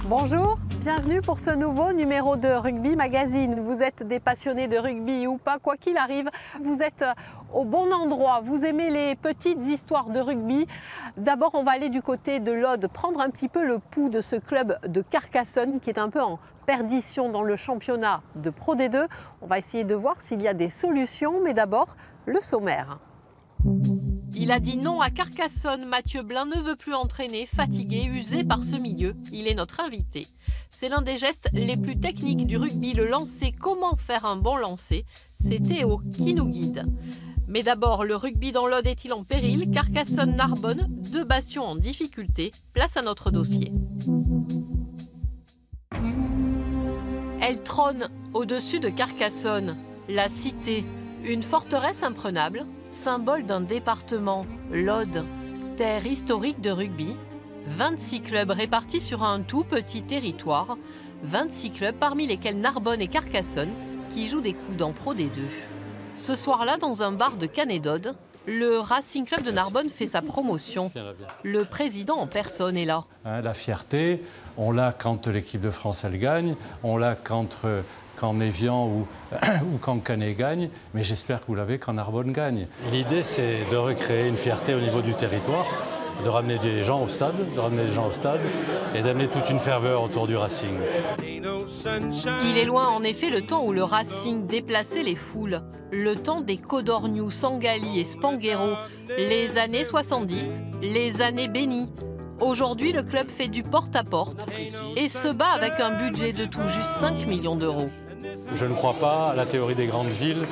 Bonjour, bienvenue pour ce nouveau numéro de Rugby Magazine. Vous êtes des passionnés de rugby ou pas, quoi qu'il arrive, vous êtes au bon endroit. Vous aimez les petites histoires de rugby. D'abord, on va aller du côté de l'Aude, prendre un petit peu le pouls de ce club de Carcassonne qui est un peu en perdition dans le championnat de Pro D2. On va essayer de voir s'il y a des solutions, mais d'abord, le sommaire. Il a dit non à Carcassonne. Mathieu Blin ne veut plus entraîner, fatigué, usé par ce milieu. Il est notre invité. C'est l'un des gestes les plus techniques du rugby, le lancer. Comment faire un bon lancer? C'est Théo qui nous guide. Mais d'abord, le rugby dans l'Aude est-il en péril? Carcassonne-Narbonne, deux bastions en difficulté. Place à notre dossier. Elle trône au-dessus de Carcassonne, la cité, une forteresse imprenable, symbole d'un département, l'Aude, terre historique de rugby. 26 clubs répartis sur un tout petit territoire, 26 clubs parmi lesquels Narbonne et Carcassonne qui jouent des coudes en Pro D2. Ce soir-là, dans un bar de Canet-d'Aude, le Racing Club de Narbonne fait sa promotion. Le président en personne est là. La fierté, on l'a quand l'équipe de France elle gagne, on l'a quand Mévian ou quand Canet gagne, mais j'espère que vous l'avez quand Narbonne gagne. L'idée, c'est de recréer une fierté au niveau du territoire, de ramener des gens au stade, et d'amener toute une ferveur autour du Racing. Il est loin en effet le temps où le Racing déplaçait les foules, le temps des Codorniou, Sangali et Spanghero, les années 70, les années bénies. Aujourd'hui, le club fait du porte-à-porte et se bat avec un budget de tout juste 5 millions d'euros. Je ne crois pas à la théorie des grandes villes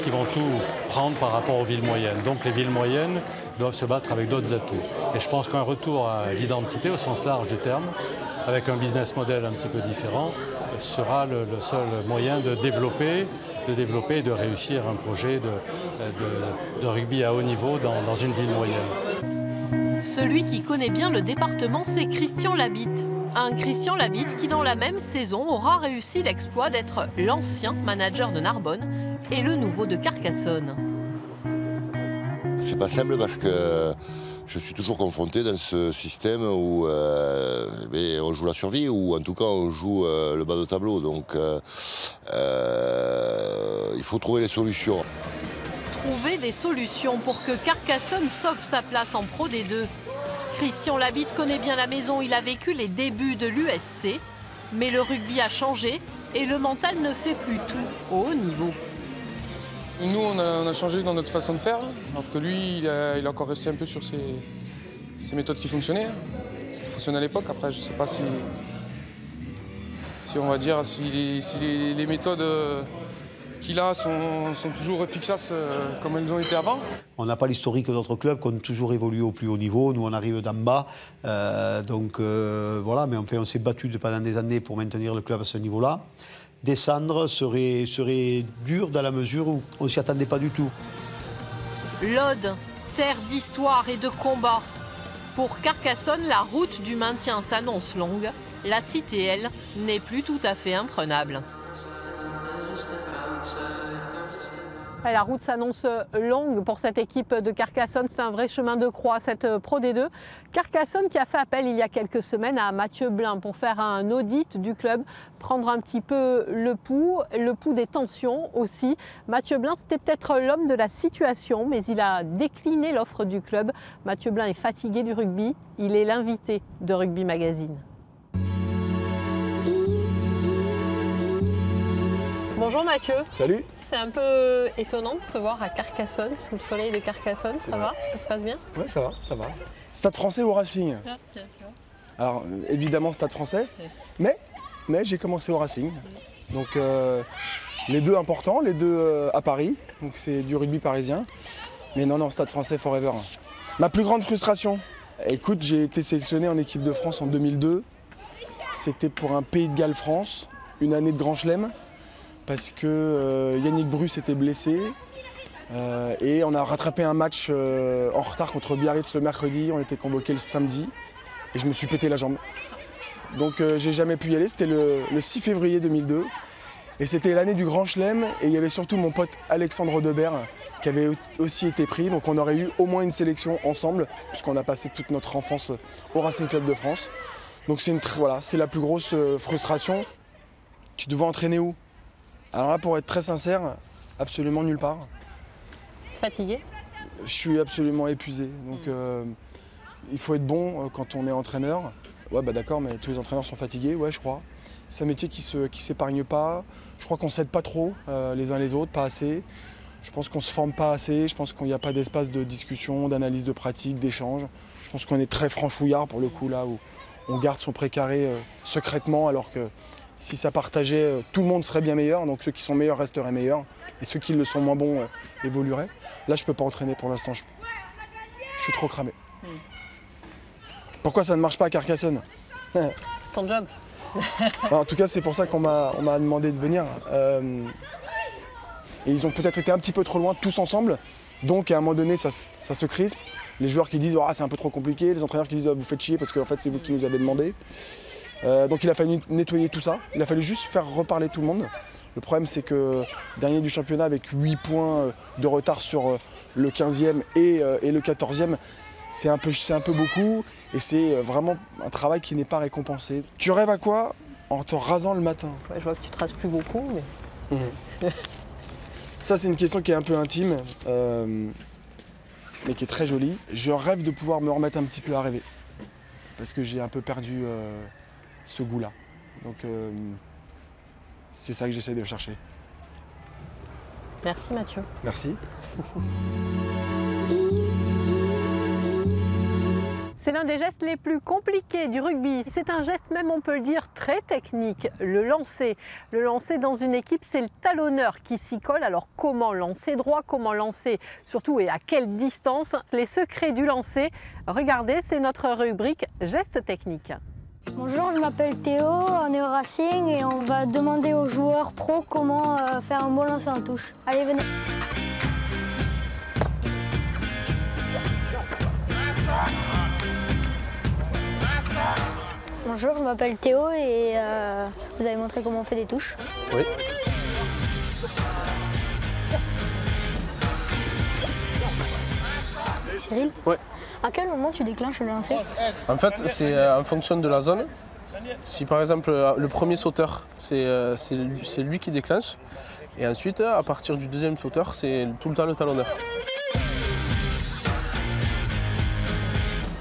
qui vont tout prendre par rapport aux villes moyennes. Donc les villes moyennes doivent se battre avec d'autres atouts. Et je pense qu'un retour à l'identité au sens large du terme, avec un business model un petit peu différent, sera le seul moyen de développer et de réussir un projet de rugby à haut niveau dans une ville moyenne. Celui qui connaît bien le département, c'est Christian Labitte. Un Christian Labitte qui, dans la même saison, aura réussi l'exploit d'être l'ancien manager de Narbonne et le nouveau de Carcassonne. C'est pas simple parce que je suis toujours confronté dans ce système où on joue la survie ou en tout cas on joue le bas de tableau. Donc il faut trouver les solutions. Trouver des solutions pour que Carcassonne sauve sa place en Pro D2. Christian Labitte connaît bien la maison, il a vécu les débuts de l'USC, mais le rugby a changé et le mental ne fait plus tout au haut niveau. Nous, on a changé dans notre façon de faire, alors que lui, il a encore resté un peu sur ses méthodes qui fonctionnaient. Qui fonctionnaient à l'époque. Après, je ne sais pas si on va dire, si les méthodes qu'il a sont toujours efficaces comme elles ont été avant. On n'a pas l'historique d'autres clubs qui ont toujours évolué au plus haut niveau. Nous, on arrive d'en bas. Voilà, mais enfin, on s'est battu pendant des années pour maintenir le club à ce niveau-là. Descendre serait dur dans la mesure où on ne s'y attendait pas du tout. L'Aude, terre d'histoire et de combat. Pour Carcassonne, la route du maintien s'annonce longue. La cité, elle, n'est plus tout à fait imprenable. La route s'annonce longue pour cette équipe de Carcassonne. C'est un vrai chemin de croix, cette Pro D2. Carcassonne qui a fait appel il y a quelques semaines à Mathieu Blin pour faire un audit du club, prendre un petit peu le pouls des tensions aussi. Mathieu Blin, c'était peut-être l'homme de la situation, mais il a décliné l'offre du club. Mathieu Blin est fatigué du rugby. Il est l'invité de Rugby Magazine. Bonjour Mathieu. Salut. C'est un peu étonnant de te voir à Carcassonne, sous le soleil de Carcassonne. Ça va? Ça se passe bien? Ouais, ça va. Stade français au Racing? Alors, évidemment, Stade français, mais j'ai commencé au Racing. Donc, les deux importants, les deux à Paris. Donc, c'est du rugby parisien. Mais non, Stade français forever. Ma plus grande frustration? Écoute, j'ai été sélectionné en équipe de France en 2002. C'était pour un Pays de Galles France, une année de Grand Chelem. Parce que Yannick Bru s'était blessé et on a rattrapé un match en retard contre Biarritz le mercredi, on était convoqué le samedi et je me suis pété la jambe. Donc j'ai jamais pu y aller, c'était le 6 février 2002 et c'était l'année du Grand Chelem et il y avait surtout mon pote Alexandre Debert qui avait aussi été pris, donc on aurait eu au moins une sélection ensemble puisqu'on a passé toute notre enfance au Racing Club de France. Donc voilà, c'est la plus grosse frustration. Tu devais entraîner où? Alors là, pour être très sincère, absolument nulle part. Fatigué? Je suis absolument épuisé. Donc il faut être bon quand on est entraîneur. Ouais, bah d'accord, mais tous les entraîneurs sont fatigués, ouais, je crois. C'est un métier qui s'épargne pas. Je crois qu'on s'aide pas trop les uns les autres, pas assez. Je pense qu'on se forme pas assez. Je pense qu'il n'y a pas d'espace de discussion, d'analyse de pratique, d'échange. Je pense qu'on est très franchouillard pour le coup là où on garde son précaré secrètement, alors que si ça partageait, tout le monde serait bien meilleur. Donc ceux qui sont meilleurs resteraient meilleurs et ceux qui le sont moins bons évolueraient. Là, je peux pas entraîner pour l'instant. Je suis trop cramé. Pourquoi ça ne marche pas à Carcassonne? Ton job? En tout cas, c'est pour ça qu'on m'a demandé de venir. Et ils ont peut-être été un petit peu trop loin tous ensemble. Donc à un moment donné, ça se crispe. Les joueurs qui disent oh, c'est un peu trop compliqué, les entraîneurs qui disent oh, vous faites chier parce qu'en fait c'est vous qui nous avez demandé. Donc il a fallu nettoyer tout ça. Il a fallu juste faire reparler tout le monde. Le problème c'est que dernier du championnat avec 8 points de retard sur le 15e et le 14e, c'est un peu beaucoup et c'est vraiment un travail qui n'est pas récompensé. Tu rêves à quoi en te rasant le matin? Ouais, je vois que tu traces plus beaucoup, mais... Ça, c'est une question qui est un peu intime, mais qui est très jolie. Je rêve de pouvoir me remettre un petit peu à rêver, parce que j'ai un peu perdu ce goût-là. Donc, c'est ça que j'essaie de chercher. Merci Mathieu. Merci. C'est l'un des gestes les plus compliqués du rugby. C'est un geste même, on peut le dire, très technique, le lancer. Le lancer dans une équipe, c'est le talonneur qui s'y colle. Alors comment lancer droit, comment lancer surtout et à quelle distance? Les secrets du lancer, regardez, c'est notre rubrique gestes techniques. Bonjour, je m'appelle Théo, on est au Racing et on va demander aux joueurs pros comment faire un bon lancer en touche. Allez, venez. Bonjour, je m'appelle Théo et vous avez montré comment on fait des touches. Oui. Cyril? Ouais. À quel moment tu déclenches le lancer? En fait, c'est en fonction de la zone. Si par exemple le premier sauteur, c'est lui qui déclenche. Et ensuite, à partir du deuxième sauteur, c'est tout le temps le talonneur.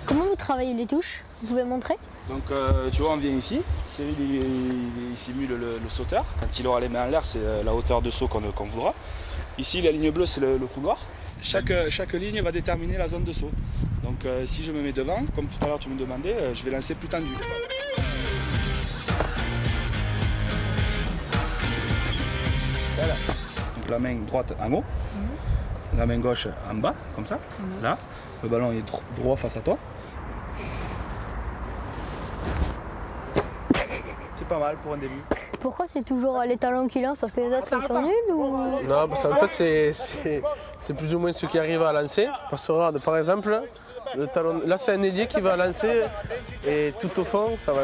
Comment vous travaillez les touches? Vous pouvez montrer? Donc tu vois, on vient ici, Cyril il simule le sauteur. Quand il aura les mains en l'air, c'est la hauteur de saut qu'on voudra. Ici, la ligne bleue, c'est le couloir. Chaque ligne va déterminer la zone de saut. Donc si je me mets devant, comme tout à l'heure tu me demandais, je vais lancer plus tendu. Voilà. Donc la main droite en haut, la main gauche en bas, comme ça. Là, le ballon est droit face à toi. C'est pas mal pour un début. Pourquoi c'est toujours les talons qui lancent? Parce que les autres ils sont nuls ou... Non, parce qu'en fait c'est plus ou moins ceux qui arrivent à lancer. Parce que regarde, par exemple, le talon, là c'est un ailier qui va lancer et tout au fond ça va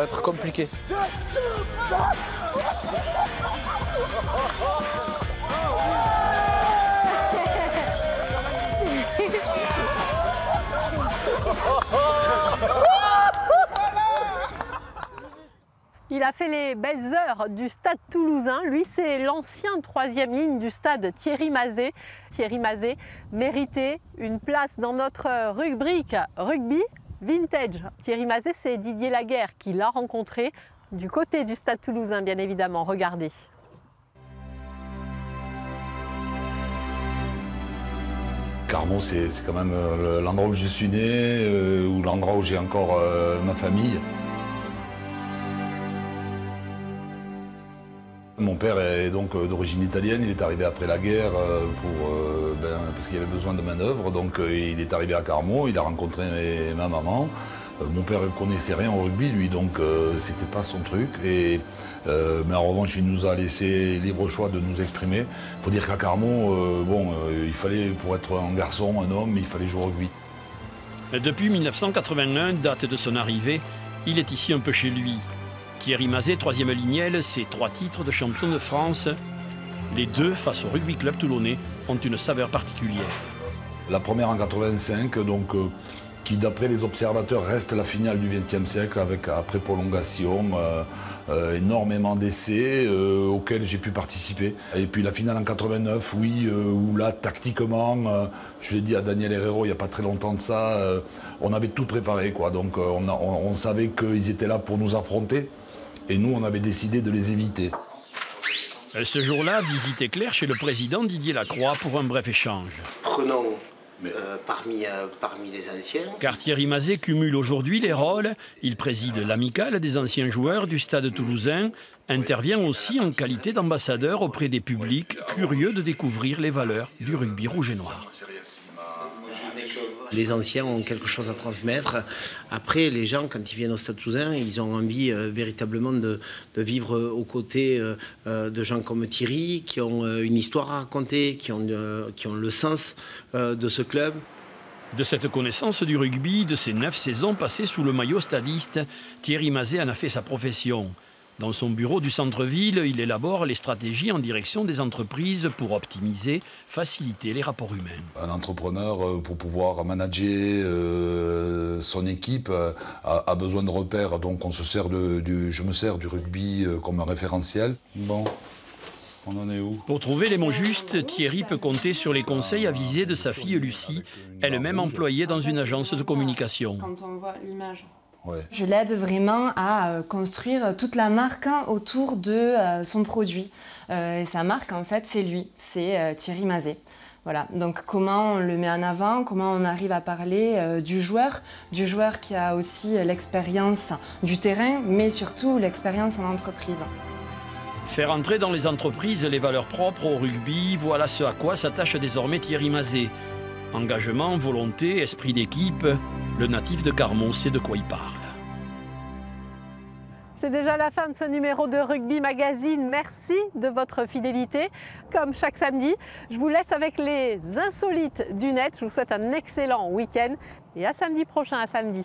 être compliqué. Il a fait les belles heures du stade toulousain. Lui, c'est l'ancien 3e ligne du stade Thierry Mazet. Thierry Mazet méritait une place dans notre rubrique rugby vintage. Thierry Mazet, c'est Didier Laguerre qui l'a rencontré du côté du stade toulousain, bien évidemment. Regardez. Carmont, c'est quand même l'endroit où je suis né, ou l'endroit où j'ai encore ma famille. Mon père est donc d'origine italienne, il est arrivé après la guerre parce qu'il avait besoin de main-d'œuvre, donc il est arrivé à Carmont, il a rencontré ma maman. Mon père ne connaissait rien au rugby, lui, donc c'était pas son truc. Mais en revanche, il nous a laissé libre choix de nous exprimer. Il faut dire qu'à Carmont, il fallait, pour être un garçon, un homme, il fallait jouer au rugby. Depuis 1981, date de son arrivée, il est ici un peu chez lui. Thierry Mazet, 3e lignel, ses 3 titres de champion de France. Les 2 face au Rugby Club toulonnais ont une saveur particulière. La première en 85, donc qui d'après les observateurs reste la finale du XXe siècle avec après prolongation, énormément d'essais auxquels j'ai pu participer. Et puis la finale en 89, oui, où là tactiquement, je l'ai dit à Daniel Herrero il n'y a pas très longtemps de ça, on avait tout préparé, quoi. Donc on savait qu'ils étaient là pour nous affronter et nous on avait décidé de les éviter. Ce jour-là, visite éclair chez le président Didier Lacroix pour un bref échange. Prenons parmi les anciens. Car Thierry Mazet cumule aujourd'hui les rôles. Il préside l'amicale des anciens joueurs du Stade toulousain, intervient aussi en qualité d'ambassadeur auprès des publics curieux de découvrir les valeurs du rugby rouge et noir. Les anciens ont quelque chose à transmettre. Après, les gens, quand ils viennent au Stade toulousain, ils ont envie véritablement de vivre aux côtés de gens comme Thierry, qui ont une histoire à raconter, qui ont le sens de ce club. De cette connaissance du rugby, de ces 9 saisons passées sous le maillot stadiste, Thierry Mazet en a fait sa profession. Dans son bureau du centre-ville, il élabore les stratégies en direction des entreprises pour optimiser, faciliter les rapports humains. Un entrepreneur, pour pouvoir manager son équipe, a besoin de repères. Donc je me sers du rugby comme un référentiel. Bon, on en est où? Pour trouver les mots justes, Thierry peut compter sur les conseils avisés de sa fille Lucie, elle-même employée dans une agence de communication. Quand on voit l'image. Ouais. Je l'aide vraiment à construire toute la marque autour de son produit. Et sa marque, en fait, c'est lui, c'est Thierry Mazet. Voilà. Donc comment on le met en avant, comment on arrive à parler du joueur qui a aussi l'expérience du terrain, mais surtout l'expérience en entreprise. Faire entrer dans les entreprises les valeurs propres au rugby, voilà ce à quoi s'attache désormais Thierry Mazet. Engagement, volonté, esprit d'équipe, le natif de Carmont sait de quoi il parle. C'est déjà la fin de ce numéro de Rugby Magazine. Merci de votre fidélité. Comme chaque samedi, je vous laisse avec les insolites du net. Je vous souhaite un excellent week-end et à samedi prochain, à samedi.